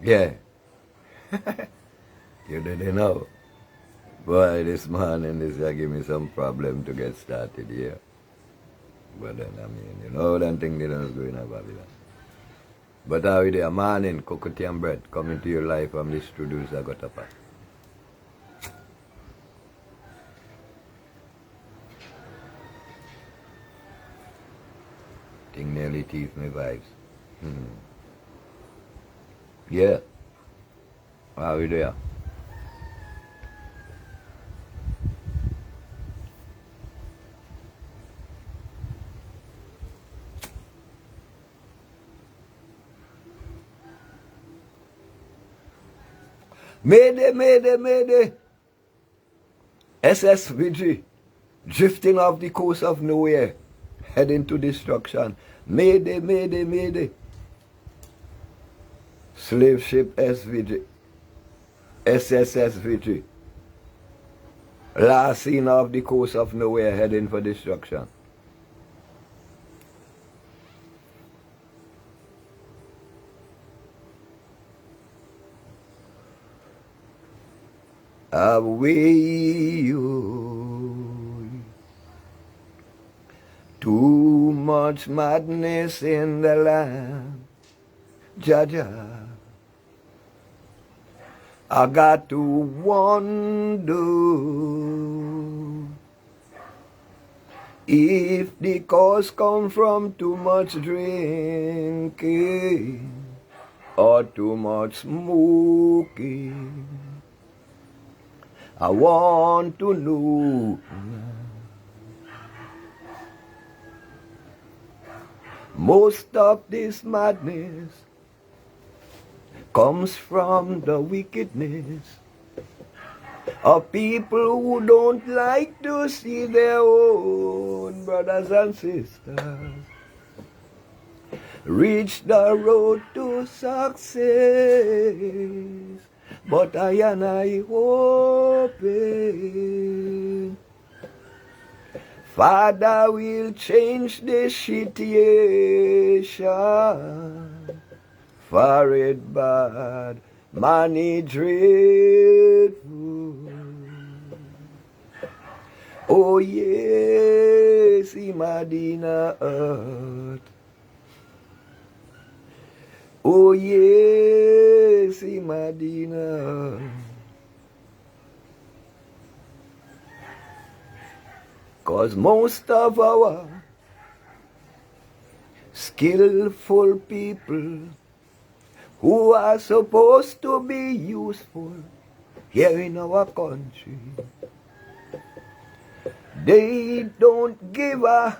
Yeah. You didn't know. Boy, this morning this guy give me some problem to get started here. But then, I mean, you know, them thing they don't go in a Babylon. But how are you morning, cocoa and bread, coming to your life from this producer got up. Thing nearly teeth me vibes. Yeah. How are you there? Mayday, mayday, mayday. SSVG, drifting off the coast of nowhere, heading to destruction. Mayday, mayday, mayday. Slave ship SVG, SSSVG, last seen off the coast of nowhere, heading for destruction. Away, too much madness in the land, Jaja. I got to wonder if the cause come from too much drinking or too much smoking. I want to know. Most of this madness comes from the wickedness of people who don't like to see their own brothers and sisters reach the road to success. But I hoping Father will change the situation. For it bad, money dreadful. Oh yes, Imadina earth. Oh yes, Imadina. 'Cause most of our skillful people who are supposed to be useful here in our country, they don't give a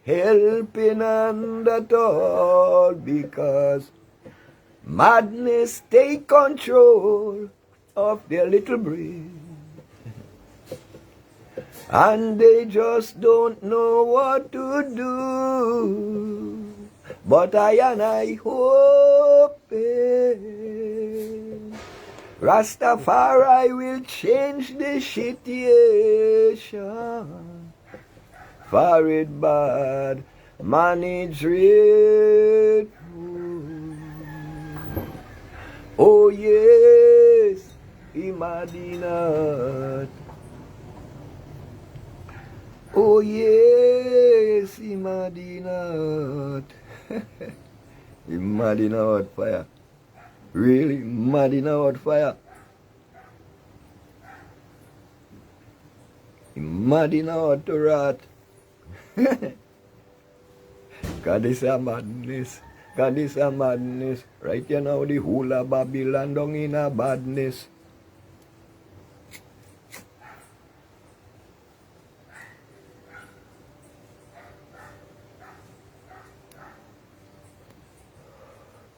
helping hand at all, because madness take control of their little brain, and they just don't know what to do. But I hoping Rastafari will change the situation. For it bad, money dreadful. Oh yes, Imadinat. Oh yes, Imadinat. Imadina hot fire. Really, Imadina hot fire. Imadina hot to rat. Cause this a madness. Cause this a madness. Right here now, the whole of Babylon down in a badness.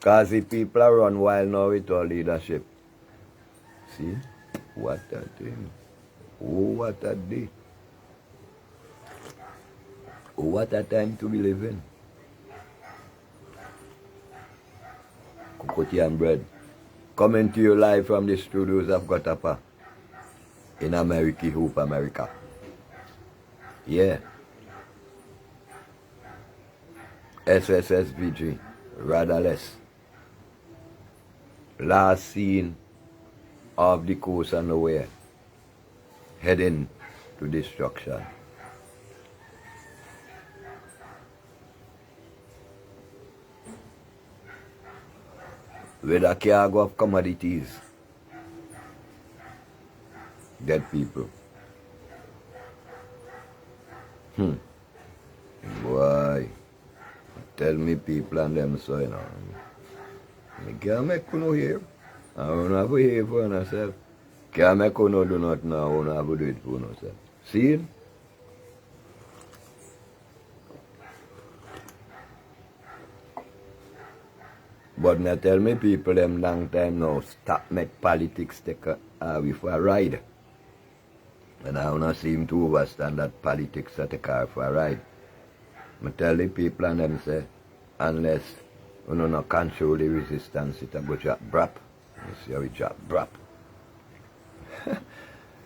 Cause the people are run wild now with all leadership. See? What a thing. Oh, what a day. Oh, what a time to be living. Cocoa and bread. Coming to you live from the studios of Gotapa in America, Hope, America. Yeah. SSSVG. Rather less. last seen off the coast of nowhere, heading to destruction. With a cargo of commodities, dead people. Boy, tell me people and them so, you know. I can't make you hear. I don't have to hear for myself. Can't make you do nothing now, I don't have to do it for myself. See it? But me tell me people them long time now, stop make politics take a for a ride. And I don't seem to understand that politics take a for a ride. I tell the people and them say, unless you don't control the resistance, it will drop brap. You see how it drop brap.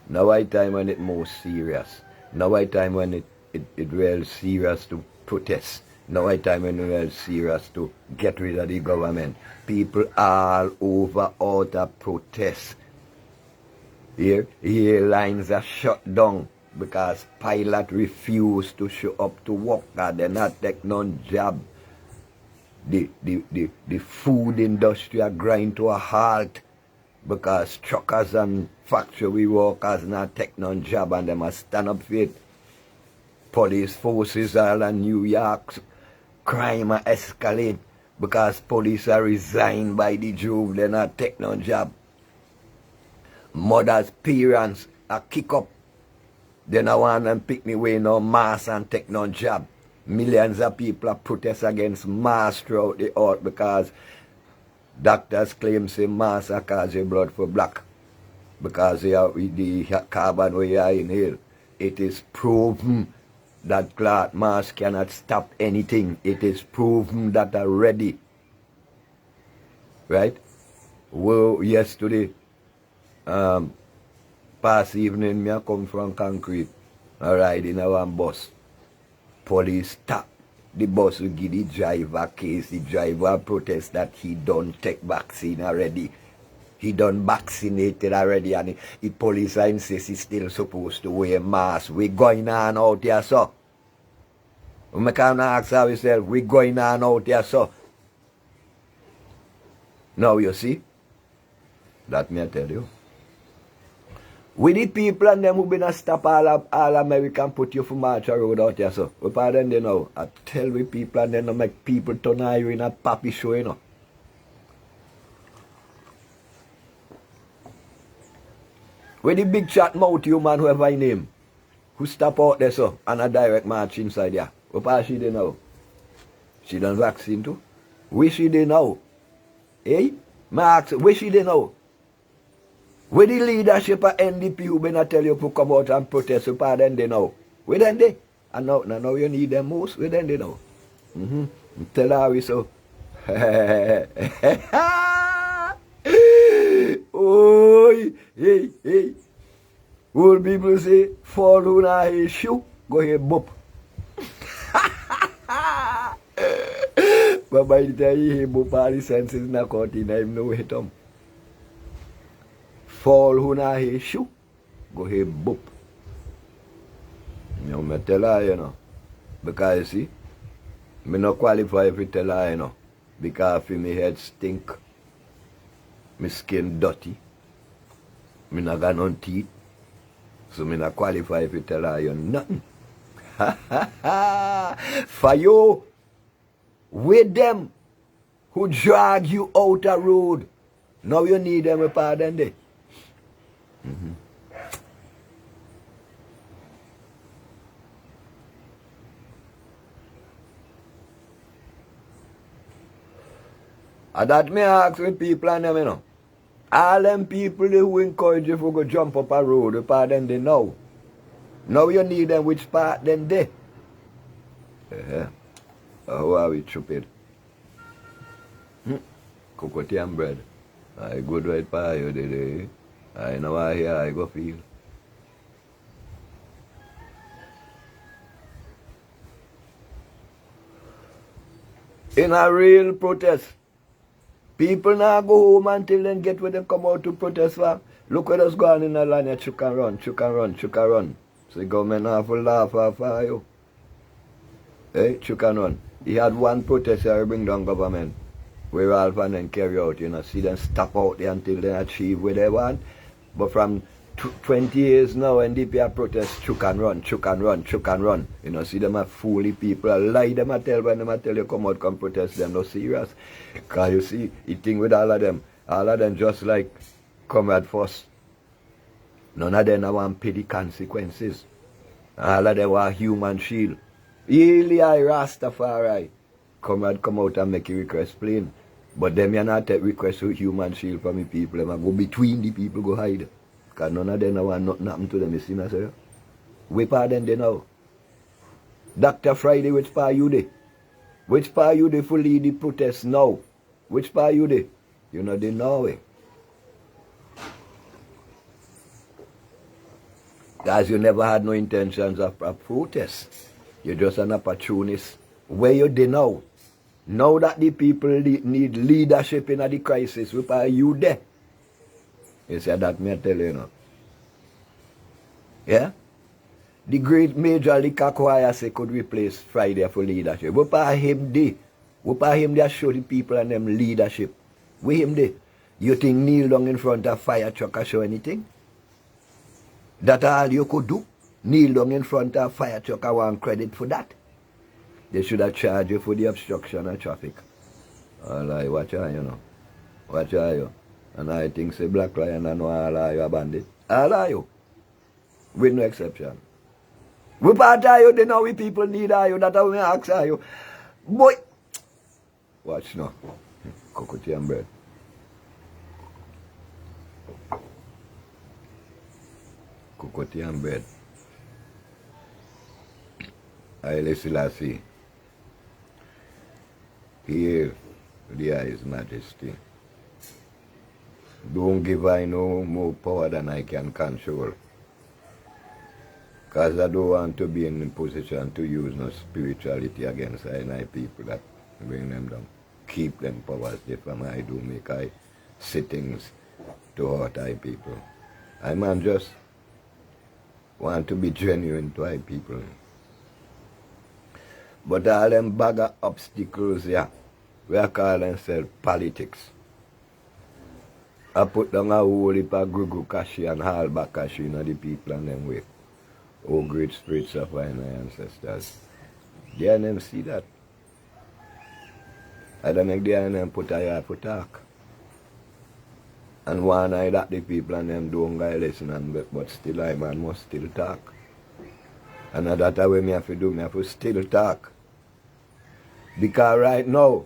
Now I time when it more serious. Now I time when it real serious to protest. Now I time when it real serious to get rid of the government. People all over out of protest. Here, airlines are shut down because pilots refuse to show up to work and they not take none job. The food industry are grind to a halt because truckers and factory workers not take none job and they must stand up for it. Police forces all in New York, crime are escalate because police are resigned by the Jew, they not take none job. Mothers, parents are kick up. They don't want them pick me way no mass and take no job. Millions of people are protest against mass throughout the earth because doctors claim say mass are cause your blood for black. Because the carbon we are inhale. It is proven that cloth mask cannot stop anything. It is proven that already. Right? Well, yesterday, past evening, me come from Concrete. I ride in our bus. Police stop the bus to give the driver case. The driver protest that he don't take vaccine already. He done vaccinated already and the police insist he's still supposed to wear mask. We going on out here, so. We can't ask ourselves, we going on out here, so. Now you see, that me I tell you. With the people and them who been a stop all American put you for march a road out here, so. We pardon them now. I tell we people and then make people turn you in a papi show, you know. With the big chat mouth you man, whoever I name, who stop out there, so, and a direct march inside there. We pass she there now. She done vaccine too. Where she there now? Eh? Mark, where she there now? Where the leadership of NDP who been tell you to come out and protest, you pardon they now? Where then they? And now you need them most, where then they now? Tell her we so. Oh, hey. Old people say, fall on a shoe, go here, bop. But by the time you hear bop, all the senses not caught in him, no hit him. Fall on a shoe, go here, bop. You know, me tell her, you know, because you see, me not qualify to tell her, you know, because my head stink. My skin dirty. Me not got no teeth. So me not qualify to tell her you nothing. For you, with them who drag you out the road, now you need them a pardon day. And that me ask with people and them, you know. All them people who encourage you to go jump up a road, what part then they know. Now you need them which part then they. How are we stupid? Cocoa and bread. I good right by you today. I know I hear I go feel. In a real protest, People now go home until then get where them come out to protest for. Look what has gone in the land here, chuck and run, chuck and run, chuck and run. So the government have to laugh off you. Hey, chuck and run. He had one protest here bring down government. Where all of them carry out, you know, see them stop out there until they achieve what they want. But from 20 years now, NDP protest, chuck and run, chuck and run, chuck and run. You know, see them a fool people, a lie them a tell when them a tell you come out, come protest them, no serious. Because you see, it thing with all of them just like Comrade First. None of them want to pay the consequences. All of them want human shield. Really, I Rastafari. Comrade come out and make a request plain. But them you not take request for human shield from the people. Them go between the people, go hide. Because none of them want nothing happen to them, you see, sir. Which part them they now? Dr. Friday, which part you there? Which part you there for lead the protest now? Which part you there? You know they know it. Guys, you never had no intentions of protest. You're just an opportunist. Where you there now? Now that the people need leadership in the crisis, which are you there? You say that me tell you now. Yeah? The great Major Liquor Choir say could replace Friday for leadership. What are him there? What are him there show the people and them leadership? Where him there? You think kneel down in front of fire truck or show anything? That all you could do? Kneel down in front of fire truck, I want credit for that. They should have charged you for the obstruction of traffic. All right, watch out, you know. Watch out, you. And I think say Black Lion and all are you a bandit. All are you. With no exception. We part are you, they know we people need are you, that's how we ask are you. Boy. Watch now. Cocoa and bread. Cocoa and bread. Haile Selassie. Here, there is majesty. Don't give I no more power than I can control. Because I don't want to be in a position to use no spirituality against my people that bring them down. Keep them powers from I do make I sittings to hurt I people. I man just want to be genuine to I people. But all them bag of obstacles here, we are calling themselves politics. I put down a whole heap of Gugu Kashi and all back Kashi in the people and them way. Oh, great spirits of my ancestors. They and them see that. I don't make they and them put a yard for talk. And one eye that the people and them don't go listen, but still I man must still talk. And that's the way me have to do, me have to still talk. Because right now,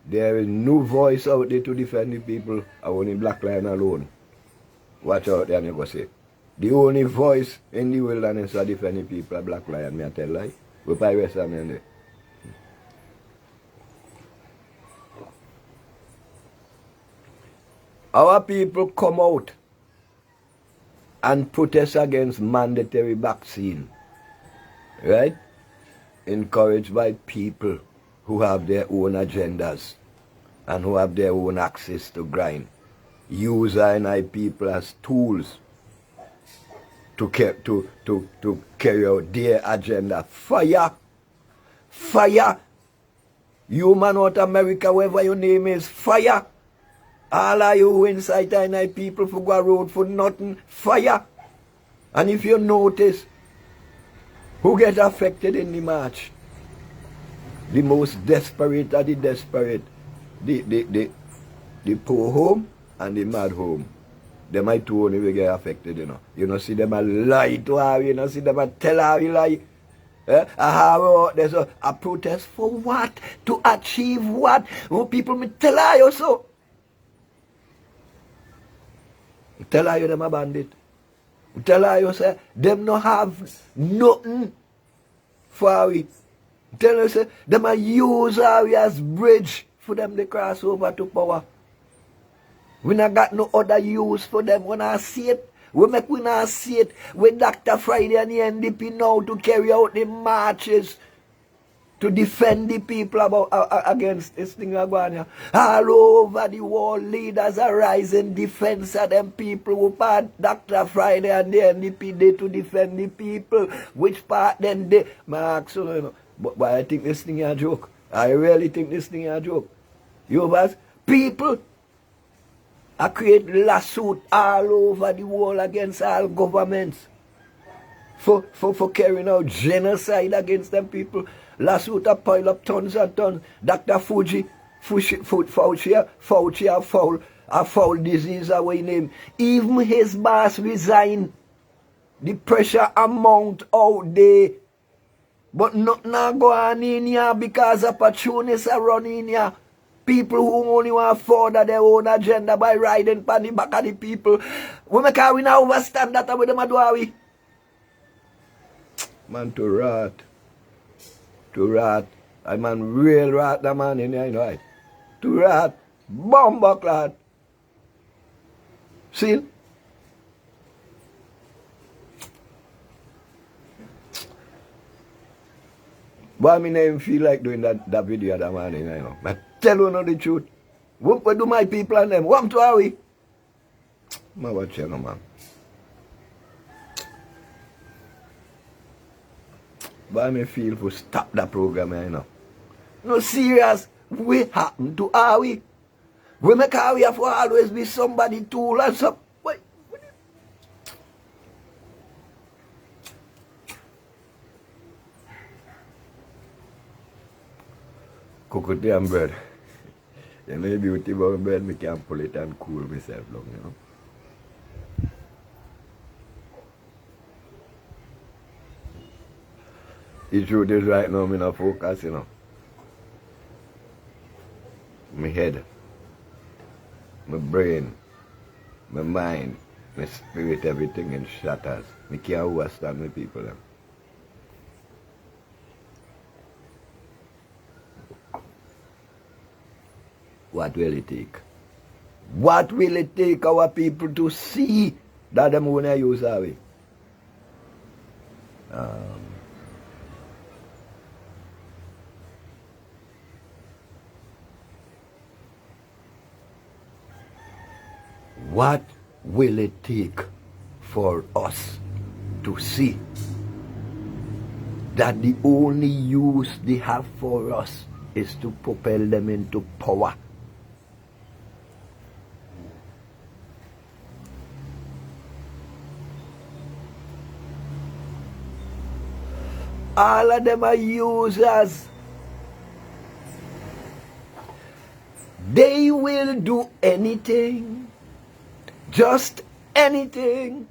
there is no voice out there to defend the people, only Black Lion alone. Watch out there and you go say. The only voice in the wilderness to defend the people are Black Lion, me I tell you. We probably rest of them there. Our people come out and protest against mandatory vaccine. Right? Encouraged by people who have their own agendas and who have their own access to grind. Use our people as tools to carry out their agenda. Fire! Fire! Human out America, wherever your name is, fire! All of you who incite our people for go road for nothing, fire! And if you notice, who get affected in the march? The most desperate are the desperate. The poor home and the mad home. Them are two only will get affected, you know. You know, see them a lie to her, you know, see them a tell her a lie. There's a protest for what? To achieve what? Oh, people may tell her you so. Tell her you them a bandit. Tell her you say, them no have nothing for it. Tell her say, them a use her as bridge for them to cross over to power. We not got no other use for them. When I see it, we not see it with Dr. Friday and the NDP now to carry out the marches to defend the people against this thing going on. All over the world, leaders are rising defense of them people who part Dr. Friday and the NDP they to defend the people. Which part then they? Mark, so you know. But why I think this thing is a joke? I really think this thing is a joke. You know, people I create lawsuit all over the world against all governments for carrying out genocide against them people. Lawsuit a pile up tons and tons. Dr. Fauci a foul disease away name. Even his boss resigned. The pressure amount out there. But nothing go on in here because opportunists are running here. People who only want to further their own agenda by riding on the back of the people. We make we now overstand that with them do we? Man to rat. To rat. I man real rat the man in here, you know right? To rat. Bomba clad. See? But I mean, I feel like doing that video that man, you know. I tell you the truth. What do my people and them? What to are we? Man, watch you, man. But I may feel to stop that program, you know. No, serious. We happen to are we? We make our we have to always be somebody tool and some. Coconut and bread. You know the beauty about bread, I can pull it and cool myself long, you know. The truth is right now, I'm not focus, you know. My head, my brain, my mind, my spirit, everything in shatters. I can't understand my people. Them. What will it take? What will it take our people to see that them want to use our way? What will it take for us to see that the only use they have for us is to propel them into power? All of them are users. They will do anything, just anything,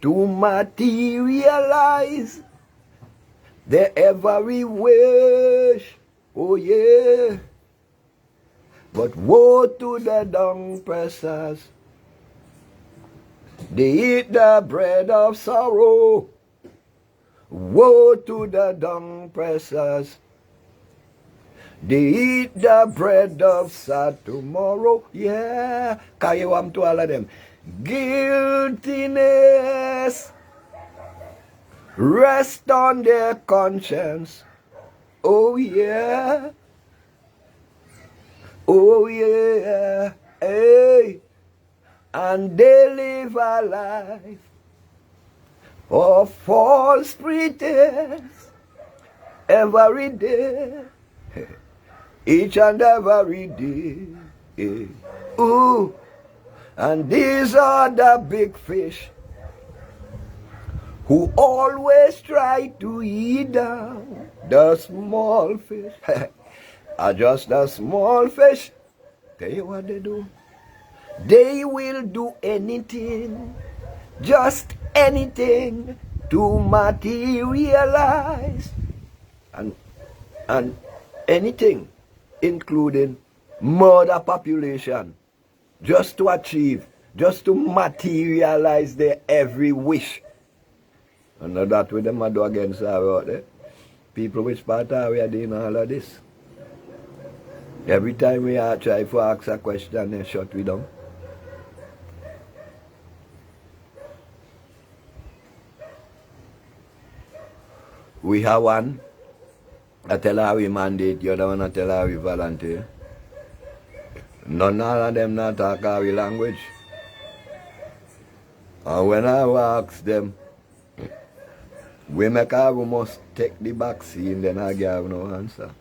to materialize their every wish. Oh yeah. But woe to the dung pressers. They eat the bread of sorrow. Woe to the dung pressers. They eat the bread of sad tomorrow. Yeah. Kayawam to all of them. Guiltiness rest on their conscience. Oh yeah. Oh yeah. Hey. And they live a life of false pretense every day, each and every day. Ooh, and these are the big fish who always try to eat down the small fish. Are just the small fish. Tell you what they do. They will do anything, just anything, to materialize, and anything, including murder population, just to achieve, just to materialize their every wish. And that's what them do against our out there. People which part are we are doing all of this. Every time we are try to ask a question, they shut we down. We have one I tell her we mandate, you don't want to tell her we volunteer. None of them not talk our language. And when I ask them, we make her we must take the vaccine, then I give no answer.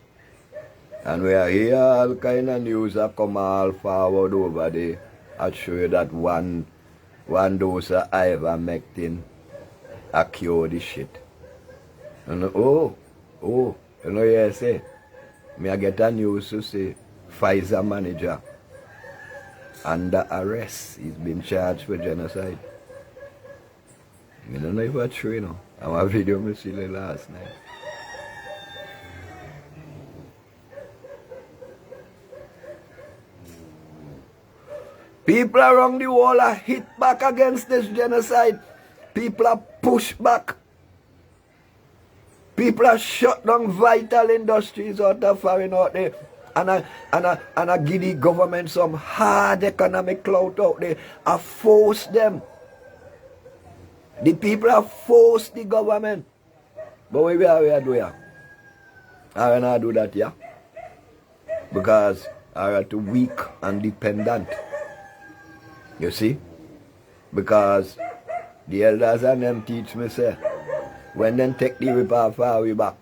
And we are here, all kind of news that come all forward over there. I show you that one dose of ivermectin a cure the shit. And you know you say, me I get a news to say, Pfizer manager under arrest. He's been charged for genocide. I don't know if it's true, you know. I have a video I see last night. People around the world are hit back against this genocide. People are pushed back. People are shut down vital industries out of foreign out there. And I give the government some hard economic clout out there. I force them. The people have forced the government. But we are doing. I will not do that, yeah. Because I are too weak and dependent. You see? Because the elders and them teach me, say, when them take the whip off our back.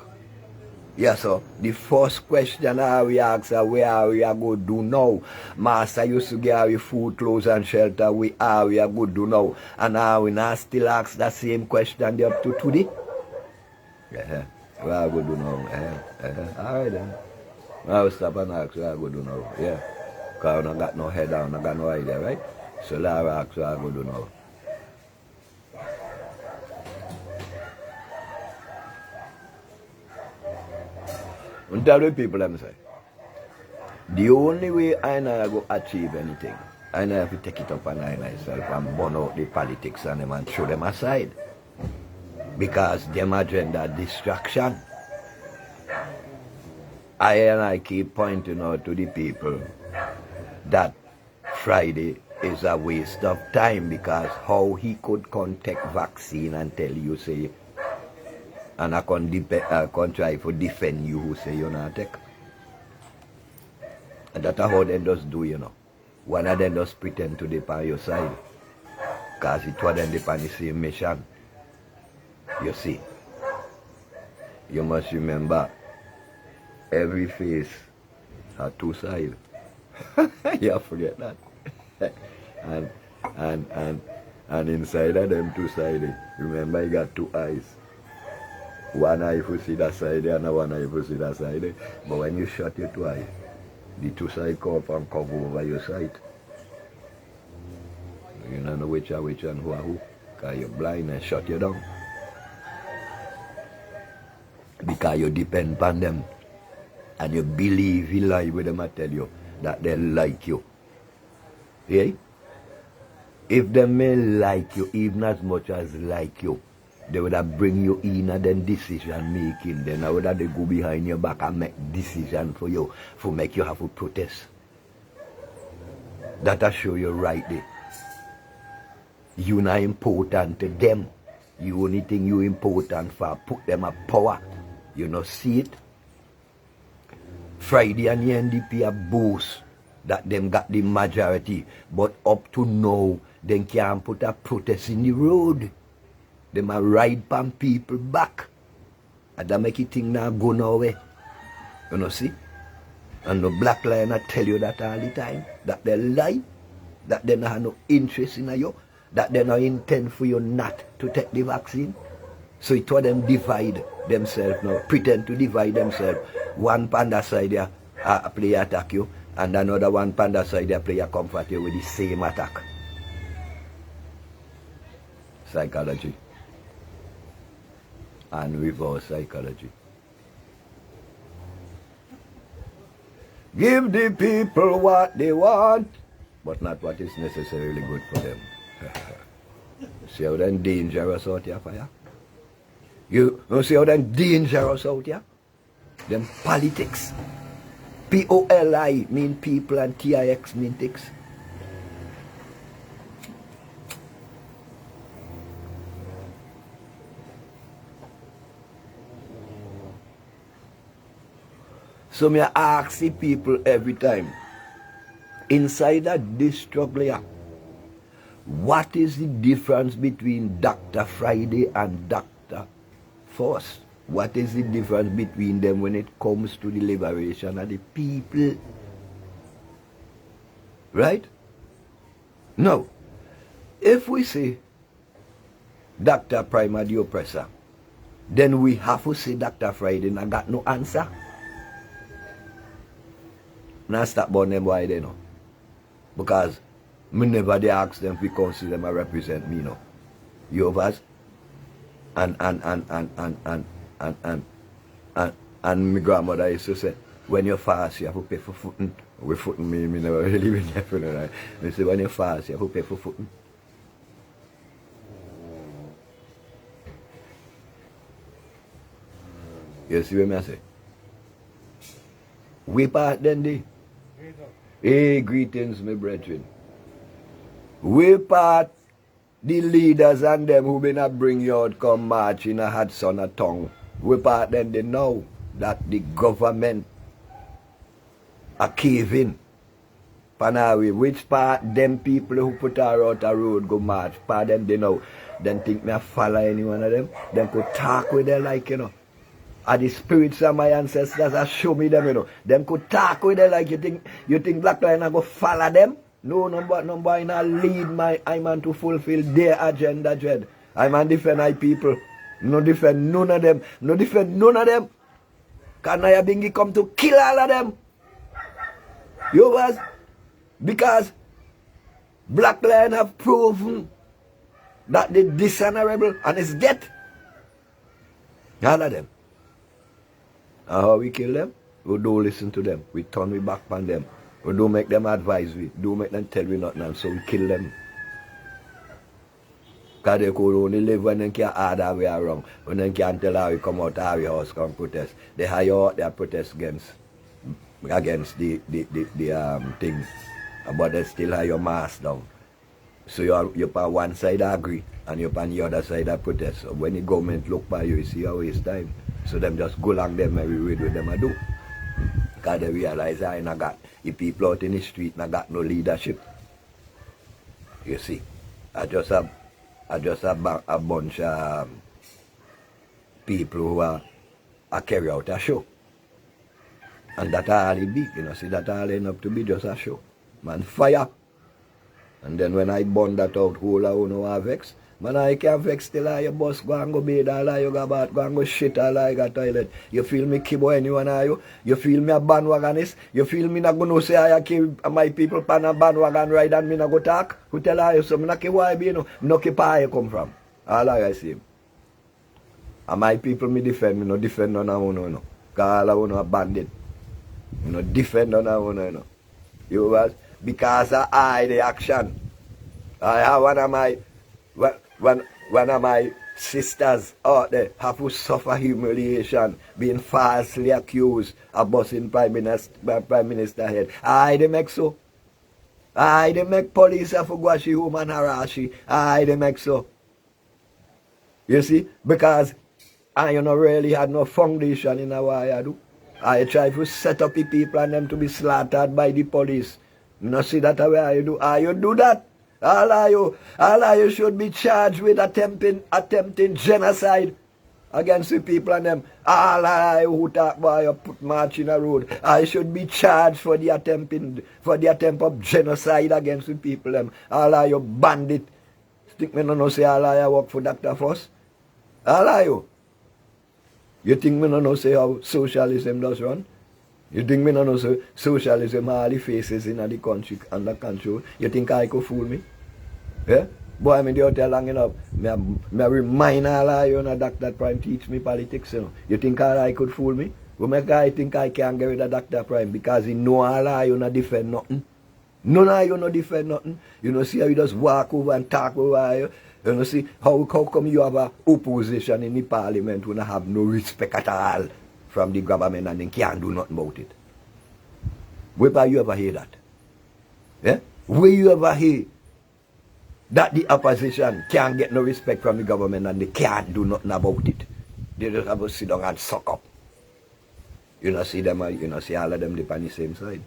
Yes, so the first question we ask are where are we are going to do now? Master used to give we food, clothes and shelter. We are going to do now. And now we now still ask the same question up to today. Yeah, we are going to do now. All right then. I will stop and ask what I go do now. Yeah. Because I don't got no head on, I got no idea, right? So now I ask what I go do now. And tell the people them say, the only way I know go achieve anything, I know have to take it up and I myself and burn out the politics and them and throw them aside. Because them agenda distraction. I keep pointing out to the people that Friday is a waste of time because how he could take vaccine and tell you say and I can try to defend you who say you're not take. And that's how they just do, you know. One of them just pretend to be on your side. Because it was them on the same mission. You see. You must remember every face has two sides. You forget that. and inside of them two sides, remember you got two eyes. One eye you see that side and one eye you see that side. But when you shut your two eyes, the two sides come up and cover over your sight. You don't know which and who are who. Because you're blind and shut you down. Because you depend on them. And you believe you lie with them, I tell you, that they like you. Yeah? If they may like you, even as much as like you, they would have bring you in and then decision making. Then I would have they go behind your back and make decision for you, for make you have to protest. That'll show you right there. You not important to them. The only thing you important for, put them a power. You not see it? Friday and the NDP are boast that them got the majority. But up to now, they can't put a protest in the road. They might ride pan people back. And that make it thing now go nowhere. You know see? And the black lion I tell you that all the time. That they lie. That they don't have no interest in you. That they don't intend for you not to take the vaccine. So it was them divide themselves now. Pretend to divide themselves. One panda side there play attack you. And another one panda side there play comfort you with the same attack. Psychology. And reverse psychology. Give the people what they want, but not what is necessarily good for them. See how them dangerous out here for you? You see how them dangerous out here? Them politics. P-O-L-I mean people and T-I-X mean ticks. So me ask the people every time, inside of this struggle here, what is the difference between Dr. Friday and Dr. Force? What is the difference between them when it comes to the liberation of the people? Right? Now, if we say Dr. Prime are the oppressor, then we have to say Dr. Friday and I got no answer. Now stop about them why they know. Because me never they ask them if we consider them a represent me, no. You overs? And my grandmother used to say, when you fast, you have to pay for footing. We footing me never really been there for right? They say, when you fast, you have to pay for footing. You see what I say? We part then day. Hey, greetings, my brethren. We part the leaders and them who been a bring you out come march in a hot sun a tongue. We part then they know that the government are caving. Panawi, which part them people who put her out a road go march, part them they know. Then think me a follow any one of them. Them could talk with them like, you know. And the spirits of my ancestors are show me them, you know. Them could talk with them like you think Black Lion go follow them? No, number I not lead my I man to fulfill their agenda, dread. I man defend my people. No defend none of them. No defend none of them. Can I Bingi come to kill all of them? You was because Black Lion have proven that they dishonorable and it's death. All of them. And how we kill them? We don't listen to them. We turn we back on them. We don't make them advise we. Don't make them tell we nothing and so we kill them. Because they could only live when they can add how we are wrong. When they can't tell how we come out of our house, come protest. They hire out their protest against the thing. But they still have your mask down. So you're on one side agree and you're on the other side of protest. So when the government look by you, you see how waste time. So them just go along them every way with them I do. Because they realize I ain't got the people out in the street not got no leadership. You see. I just have a bunch of people who are carry out a show. And that all it be, you know, see that all end up to be just a show. Man fire. And then when I burn that out, whole I no have vex. Man, I can't vex till I your boss go and go bathe, all I you go bath, go and go shit, all I got toilet. You feel me kibo anyone are you? You feel me a bandwagonist? You feel me not gonna say I kill my people pan a bandwagon ride and me not go talk? Who tell I you so? Me not care why be, you know? No care where you come from. All I see. And my people me defend, me no defend none of you, no. Because all of you a bandit. Me no defend none of you, no. You was? Because I the action. I have one of my sisters out there have to suffer humiliation, being falsely accused of busting Prime Minister head. I they make so. I they make police have to go she woman harass she. I they make so. You see? Because I you know really had no foundation in what I do. I try to set up the people and them to be slaughtered by the police. You know see that way I do. You do that. All of you should be charged with attempting genocide against the people and them. All of you who talk about you put march in a road, I should be charged for the attempt of genocide against the people them. All of you bandit. Think me no know say all of you work for Dr. Foss? All of you. You think me no know say how socialism does run? You think me no know say socialism all the faces in the country under control? You think I could fool me? Yeah? Boy, I'm in the hotel long enough. Me remind all of you know, Dr. Prime teach me politics. You know. You think all I could fool me? Well, my guy think I can't get rid of Dr. Prime because he know all of you not defend nothing. None of you not defend nothing. You know, see how you just walk over and talk over you. You know, see how come you have a opposition in the parliament when I have no respect at all from the government and they can't do nothing about it. Where you ever hear that? Yeah? Where you ever hear that the opposition can't get no respect from the government and they can't do nothing about it? They just have to sit down and suck up. You know see them, you know see all of them on the same side.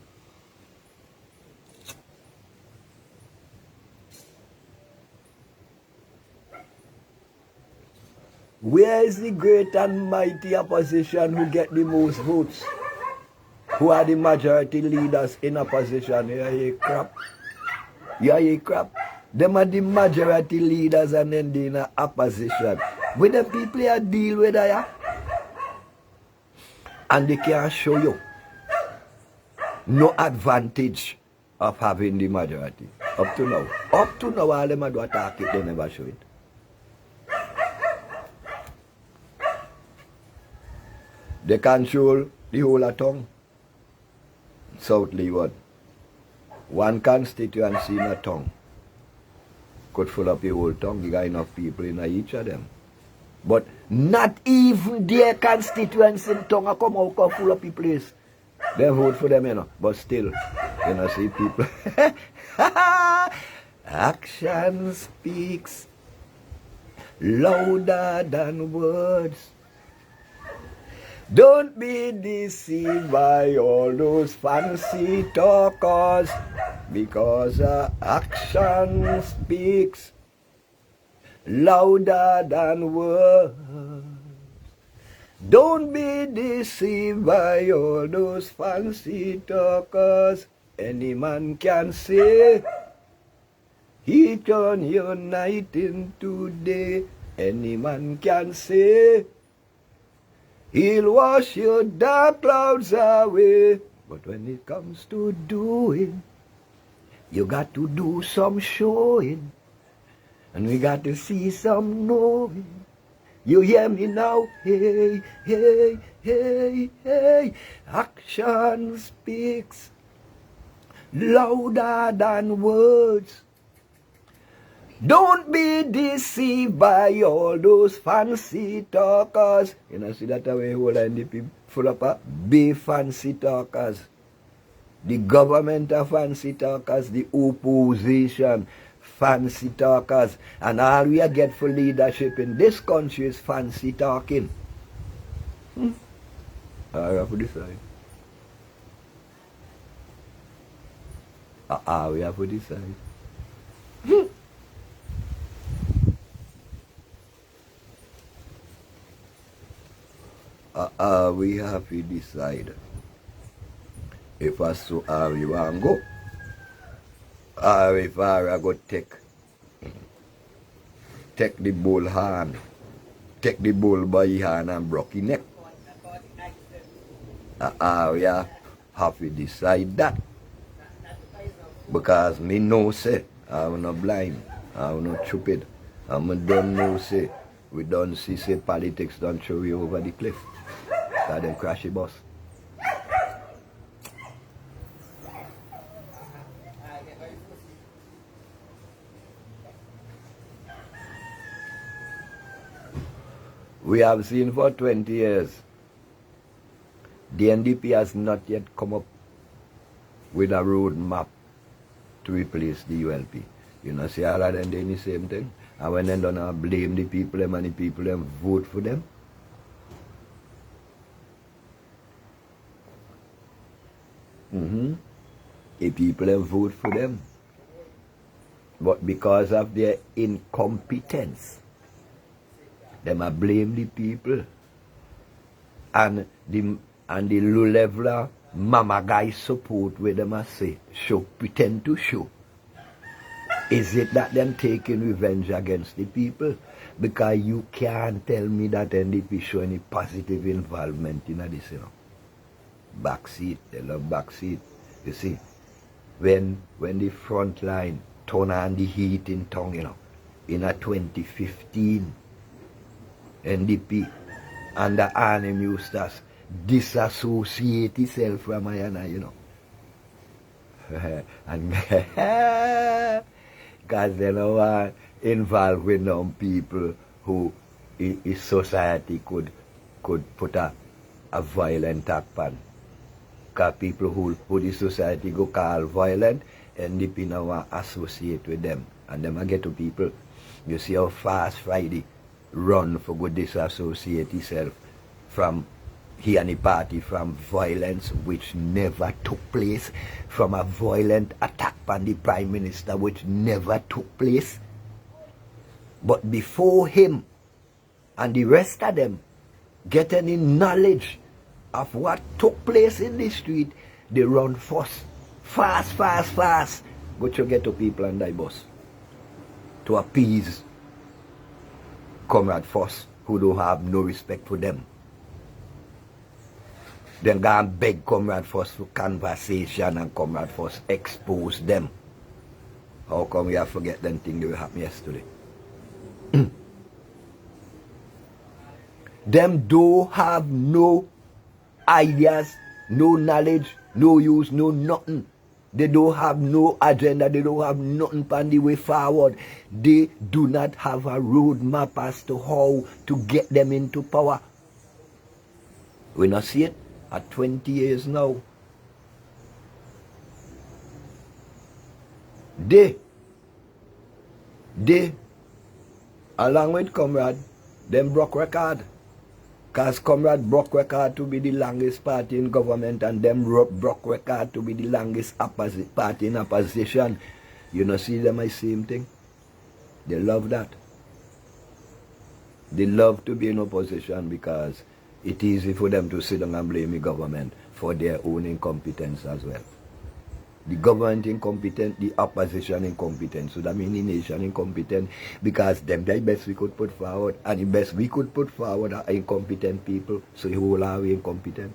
Where is the great and mighty opposition who get the most votes? Who are the majority leaders in opposition? You hear crap? You hear crap? Them are the majority leaders and then they in opposition. With the people you deal with there, and they can show you no advantage of having the majority. Up to now. Up to now, all them do attack it, they never show it. They control the whole of tongue. South Leeward. One constituency in a tongue could fill up the whole tongue. You got enough people in each of them. But not even their constituency in tongue come out and full up the place. They vote for them, you know. But still, you know, see people. Action speaks louder than words. Don't be deceived by all those fancy talkers, because action speaks louder than words. Don't be deceived by all those fancy talkers. Any man can say he turn your night into day. Any man can say he'll wash your dark clouds away. But when it comes to doing, you got to do some showing. And we got to see some knowing. You hear me now? Hey, hey, hey, hey. Action speaks louder than words. Don't be deceived by all those fancy talkers. You know, see that way whole NDP full up be fancy talkers. The government are fancy talkers, the opposition fancy talkers, and all we get for leadership in this country is fancy talking. I have to decide. We have to decide. We have to decide if I so we want to go, or if I go take the bull hand, take the bull by hand and broke his neck. We have to decide that, because me know say I'm not blind, I'm not stupid, I'm don't know say we don't see say politics don't throw you over the cliff. That them crash the bus. We have seen for 20 years, the NDP has not yet come up with a road map to replace the ULP. You know, see all of them doing the same thing. And when they don't blame the people and the people them vote for them. The people them vote for them. But because of their incompetence, them a blame the people. And the low level mama guy support where them a say, pretend to show. Is it that them taking revenge against the people? Because you can't tell me that NDP show any positive involvement in this, you know. Backseat, they love backseat. You see, when the front line turn on the heat in town, you know, in a 2015, NDP and the Arnhem Eustace disassociate itself from Mayana, you know. And because they don't want involved with them people who in society could put a violent act on. Because people who the society go call violent, NDP now want associate with them. And them a get to people. You see how fast Friday run for good disassociate itself from He and the party from violence which never took place, from a violent attack on the Prime Minister which never took place. But before him and the rest of them get any knowledge of what took place in the street, they run fast. Fast. Go to get to people and die bus. To appease Comrade Fuss, who don't have no respect for them. Then go and beg Comrade Fuss for conversation and Comrade Fuss expose them. How come we have forget them things that happened yesterday? Them don't have no ideas, no knowledge, no use, no nothing. They don't have no agenda. They don't have nothing on the way forward. They do not have a roadmap as to how to get them into power. We not see it at 20 years now. They, along with Comrade, them broke record. Because Comrade broke record to be the longest party in government, and them broke record to be the longest party in opposition. You know, see them as same thing. They love that. They love to be in opposition because it's easy for them to sit down and blame the government for their own incompetence as well. The government incompetent, the opposition incompetent. So that means the nation incompetent because them the best we could put forward, and the best we could put forward are incompetent people. So the whole are we incompetent.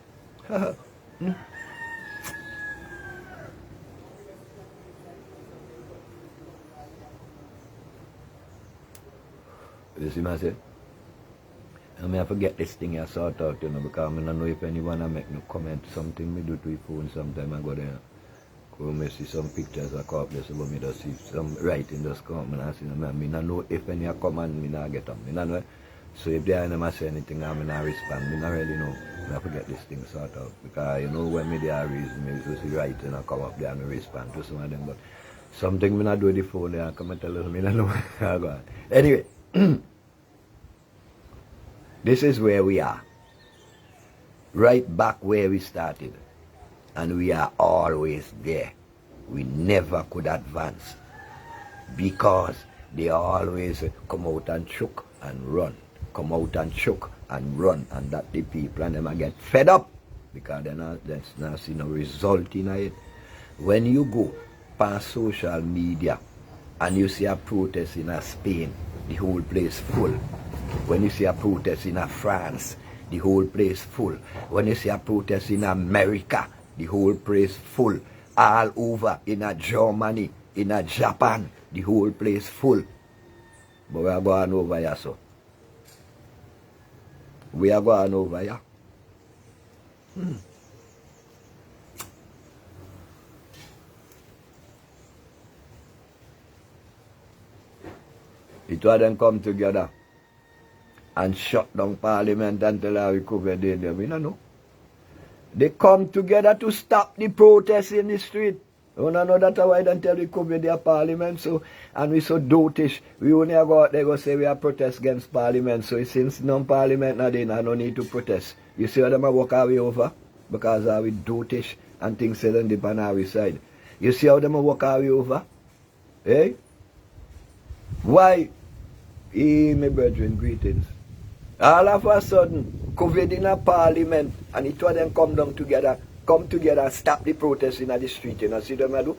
You see what I say? I mean, I forget this thing I sort out, you know, because I don't know if anyone I make no comment. Something me do to the phone sometime I go there. When I see some pictures I come up there, so me just see some writing just come up and I see them. I mean, I know if any come and me not get them. I know. So if they are say anything, I not respond. I not really know. I forget this thing sort out. Because, you know, when me there reason, me just see writing and come up there and respond to some of them. But something me not do the phone there, I come and tell them, I don't know. Anyway, this is where we are. Right back where we started. And we are always there. We never could advance because they always come out and choke and run. Come out and choke and run, and that the people and them get fed up because there's not see no result in it. When you go past social media and you see a protest in Spain, the whole place full. When you see a protest in France, the whole place full. When you see a protest in America, the whole place full. All over in Germany, in Japan, the whole place full. But we are going over here, so. We are going over here. It was them come together and shut down Parliament until we cover them. We don't know. They come together to stop the protests in the street. You don't know that why they tell we cover their Parliament, so, and we so dotish. We only go out there go say we are protest against Parliament. So since non-Parliament now they no need to protest. You see how them a walk our way over? Because we dotish and things said on the our side. You see how them a walk our way over? Eh? Why? My brethren, greetings. All of a sudden, COVID in a Parliament, and it was them come together and stop the protest in the street. You know, see them I do?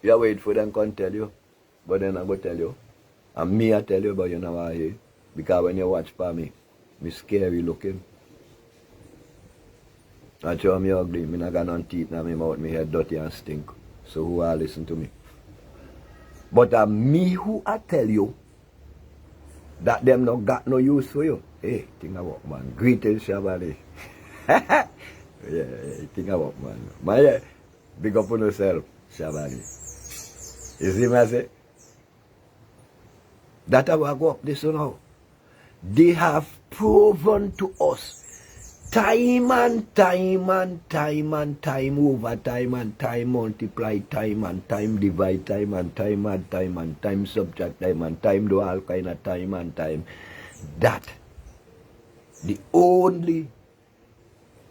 You wait for them to tell you, but then I go tell you. And me I tell you, but you know why? Because when you watch for me scary looking. I show me ugly, me not got none teeth in my mouth, me head dirty and stink. So who will listen to me? But me who I tell you that them not got no use for you. Hey, think about man. Greetings, Shabali. Yeah, think about man. Man, yeah, big up on yourself, Shabali. You see me I say? That I will go up this now. They have proven to us time and time and time and time over time and time multiply time and time divide time and time add time and time subtract time and time do all kind of time and time that the only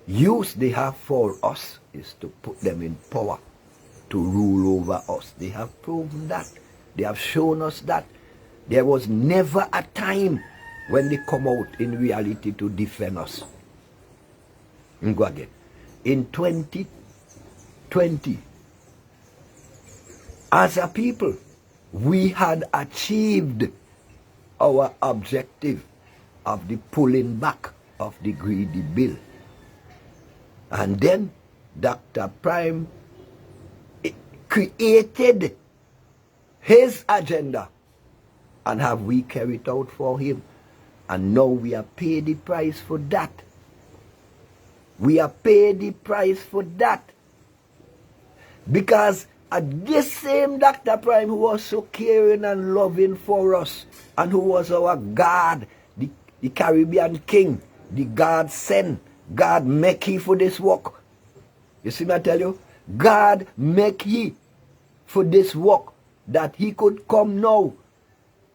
use they have for us is to put them in power, to rule over us. They have proven that. They have shown us that. There was never a time when they come out in reality to defend us. And go again. In 2020, as a people, we had achieved our objective of the pulling back of the greedy bill. And then Dr. Prime created his agenda, and have we carried out for him. And now we are paid the price for that. We are paid the price for that. Because this same Dr. Prime who was so caring and loving for us, and who was our God, the Caribbean King, the God sent, God make he for this work. You see me I tell you? God make he for this work, that he could come now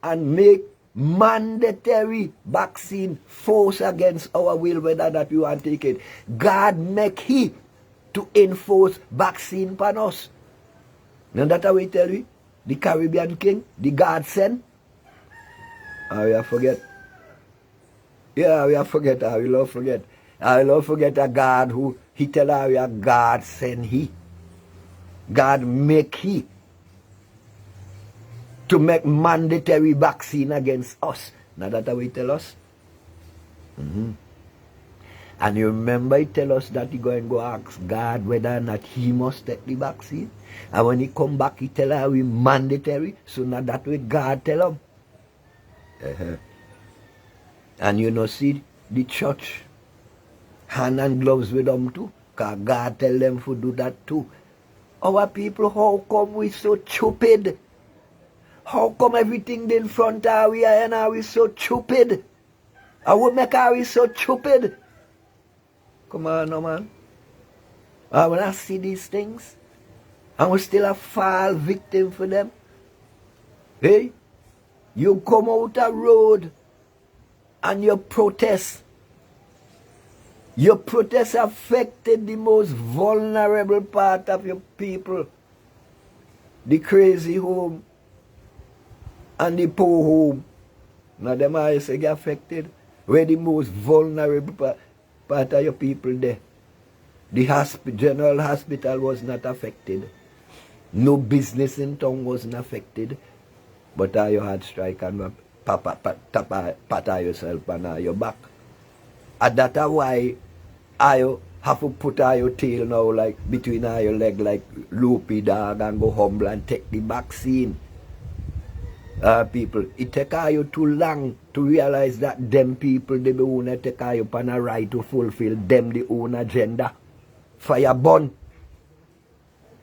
and make mandatory vaccine force against our will, whether that we want to take it. God make he to enforce vaccine upon us. Now that I will tell you, the Caribbean King, the God sent. I will forget. Yeah, I will forget. I will not forget. I will not forget a God who he tell us God send he. God make he to make mandatory vaccine against us. Now that will tell us. And you remember he tell us that he go and go ask God whether or not he must take the vaccine. And when he come back, he tell us we mandatory. So now that way God tell him. And you know see the church hand and gloves with them too. Because God tell them to do that too. Our people, how come we so stupid? How come everything in front of we and are we so stupid? I would make we so stupid. Come on, no man. When I see these things, I will still a fall victim for them. Hey, you come out a road and you protest. Your protest affected the most vulnerable part of your people. The crazy home and the poor home. Now them are say get affected. Where the most vulnerable part of your people there. The general hospital was not affected. No business in town wasn't affected. But you had strike and pat yourself and your back. And that's why you have to put your tail now like between your leg like loopy dog and go humble and take the vaccine. People, it take you too long to realize that them people, they be wanna take you upon a right to fulfill them the own agenda. Fire burn.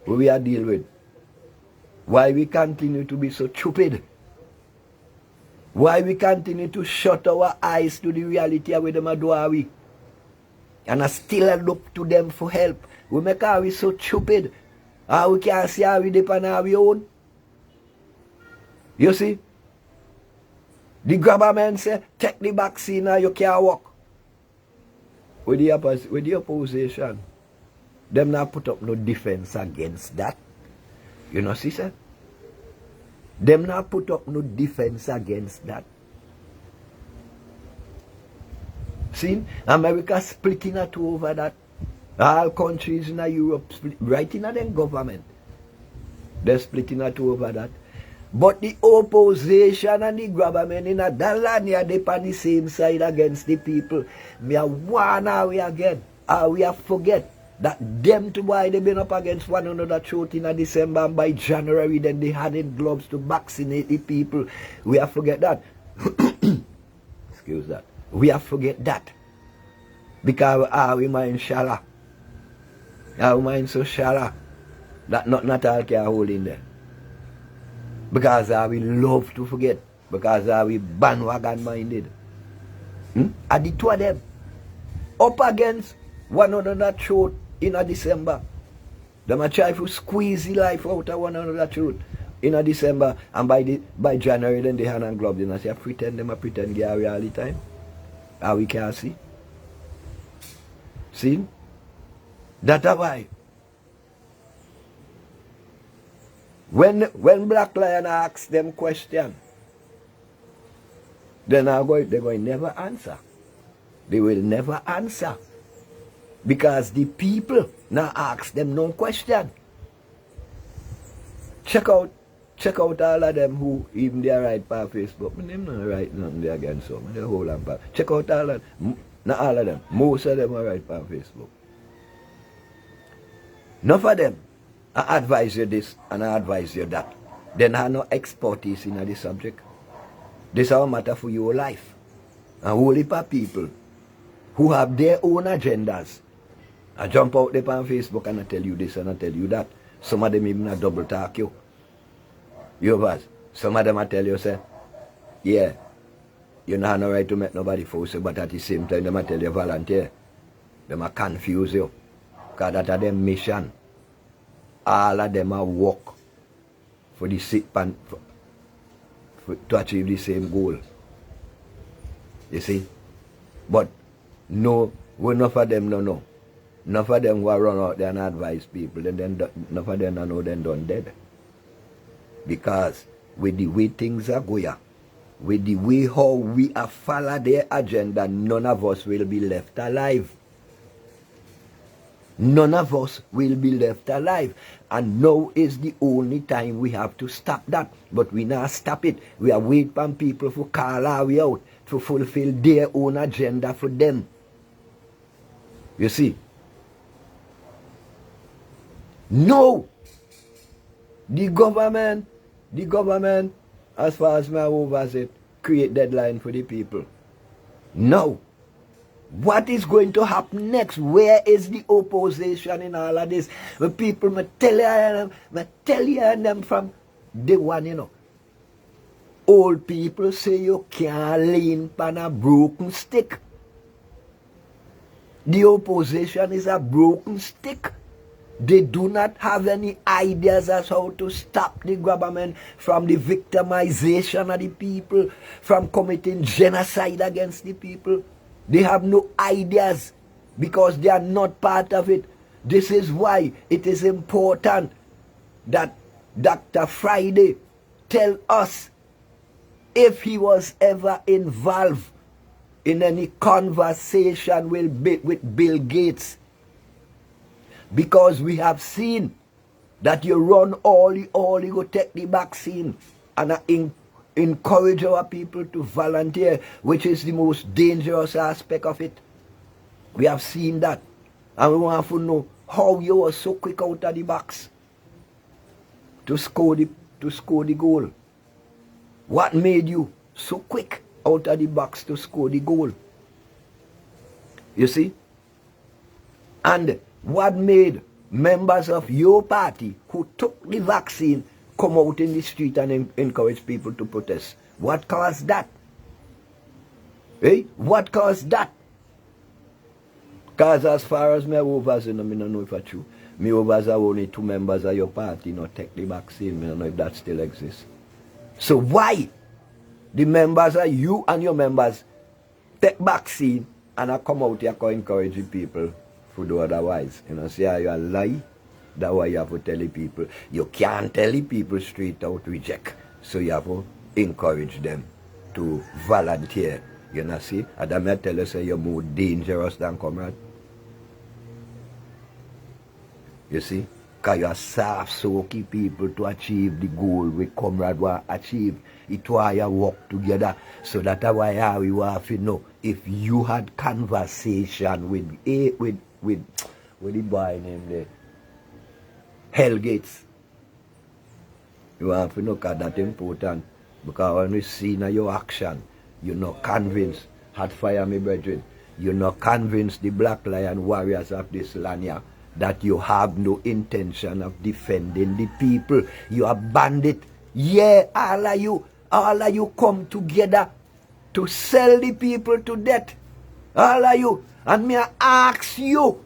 What we are deal with. Why we continue to be so stupid? Why we continue to shut our eyes to the reality of where them are we? And I still look to them for help. We make we so stupid. We can't see how we depend on our own. You see? The government say, take the vaccine and you can't walk. With the opposition, them not put up no defense against that. You know, see, sir? Them not put up no defense against that. See? America splitting at two over that. All countries in Europe split, right in them government. They're splitting at two over that. But the opposition and the government in that land, they on the same side against the people. Me a warn we again. We have forget that them to why they been up against one another throat in December, and by January then they had in gloves to vaccinate the people. We have forget that. Excuse that. We have forget that. Because we mind shallow. Our mind so shallow that not all can hold in there. Because we love to forget. Because we bandwagon minded. And the two of them up against one another throat in December. Them a try to squeeze the life out of one another throat. in a December, and by January then they hand and glove them and say pretend Gary all the time. How we can't see. See? That's why. When Black Lion asks them question, they're going to never answer. They will never answer. Because the people now ask them no question. Check out all of them who even they are right by Facebook. But them not right nothing there against some. They hold on back. Check out all of them. Not all of them. Most of them are right by Facebook. Enough of them. I advise you this and I advise you that. Then I have no expertise in the subject. This is a matter for your life. And whole heap of people who have their own agendas. I jump out there on Facebook and I tell you this and I tell you that. Some of them even a double talk you. You was. Some of them I tell you, say, yeah, you don't have no right to make nobody force you, but at the same time, them I tell you volunteer. Them I confuse you. Because that's their mission. All of them are work for the to achieve the same goal. You see? But no, enough of them don't know. Enough of them who run out there and advise people, then enough of them don't know them done dead. Because with the way things are going, with the way how we are follow their agenda, none of us will be left alive. None of us will be left alive. And now is the only time we have to stop that. But we not stop it. We are waiting for people to call our way out, to fulfill their own agenda for them. You see? No! The government, as far as my overs it, create deadline for the people. No! What is going to happen next? Where is the opposition in all of this? The people, me tell you them from day one, you know. Old people say you can't lean on a broken stick. The opposition is a broken stick. They do not have any ideas as how to stop the government from the victimization of the people, from committing genocide against the people. They have no ideas because they are not part of it. This is why it is important that Dr. Friday tell us if he was ever involved in any conversation with Bill Gates. Because we have seen that you run all you go take the vaccine and encourage our people to volunteer, which is the most dangerous aspect of it. We have seen that. And we want to know how you were so quick out of the box to score the goal. What made you so quick out of the box to score the goal? You see? And what made members of your party who took the vaccine come out in the street and encourage people to protest? What caused that? Eh? What caused that? Because as far as my overs, I don't know if it's true. My overs are only 2 members of your party not take the vaccine. I don't know if that still exists. So why the members of you and your members take vaccine and I come out here and encourage the people to do otherwise? You know, say you a lie. That's why you have to tell the people. You can't tell the people straight out reject. So you have to encourage them to volunteer. You know, see? And I tell you, say you're more dangerous than comrade. You see? Because you are soft-soaky people to achieve the goal we comrade will achieve. It's why you work together. So that's why we have to know. If you had conversation with the boy named there, Hellgates, you have to know because that's important. Because when we see now your action, you're not convinced, hot fire me brethren, you're not convinced the Black Lion warriors of this land here, that you have no intention of defending the people. You are bandit. Yeah, all of you come together to sell the people to death. All of you. And me ask you,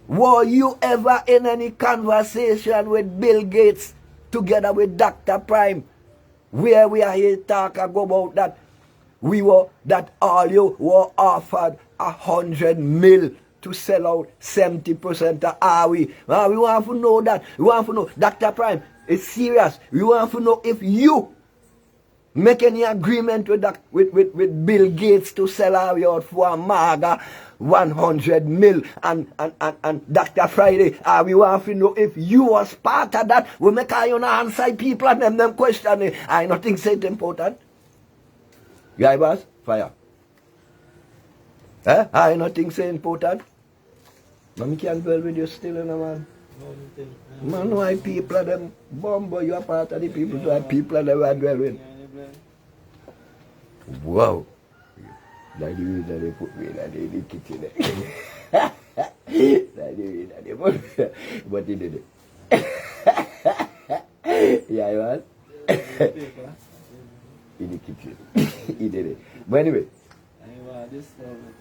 were you ever in any conversation with Bill Gates together with Dr. Prime, where we are here talk about that that all you were offered 100 mil to sell out 70% of Awi. We want to know that. We want to know, Dr. Prime, it's serious. We want to know if you make any agreement with Bill Gates to sell Awi out for a maga 100 mil and Dr. Friday, we want to know if you was part of that. We make you answer people and them question. I not think it's important. Yeah, boss? Fire. I not think it's important. Man, can't dwell with you still, you know, man. Man, why people are them bomb, you are part of the people, why people are them dwell with. Wow. That's the reason they put me in the kitchen. That's the reason they put me. But he did it. Yeah, he was. In the kitchen. He did it. But anyway.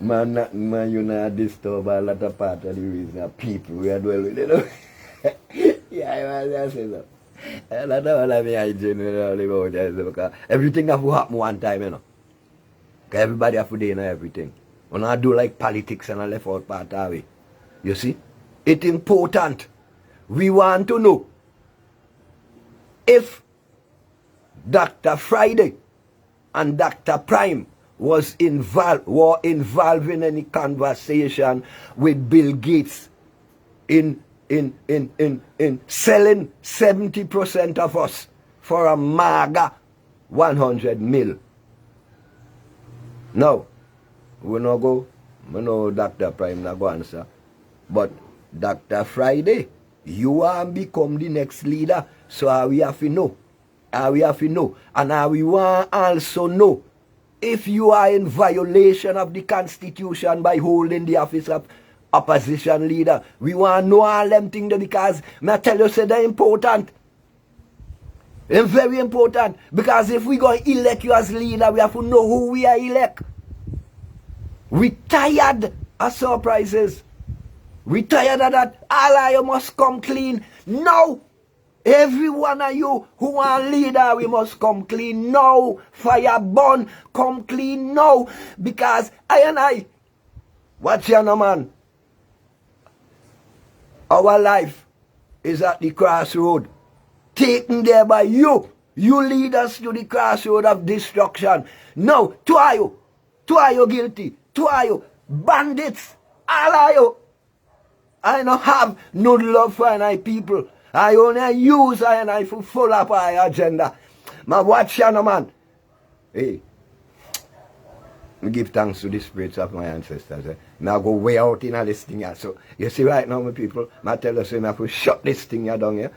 Man, you not disturb a lot of part of the reason of people we are dwelling with, you know. Yeah, I was saying so. A lot of all of me I generally about that because everything have to happen one time, you know. Because everybody have to do everything. When I do like politics and I left out part of it. You see? It's important. We want to know if Dr. Friday and Dr. Prime were involved in any conversation with Bill Gates in selling 70% of us for a maga 100 mil. Now, we no go, we know Dr. Prime not go answer. But Dr. Friday, you want to become the next leader, so we have to know. We have to know. And we want also know if you are in violation of the Constitution by holding the office of opposition leader. We want to know all them things because I tell you, say they're important. They're very important. Because if we go elect you as leader, we have to know who we are elect. We tired of surprises. We tired of that. All of you must come clean. No. Every one of you who are leader, we must come clean now. Fire burn, come clean now. Because I, watch you now, man. Our life is at the crossroad. Taken there by you. You lead us to the crossroad of destruction. No, two are you guilty. Two are you bandits. All of you. I don't have no love for any people. I only use I for full up our agenda. Man, watch you, man. Hey, I give thanks to the spirits of my ancestors. Now go way out in this thing. So, you see right now, my people, I tell us we have to shut this thing down here.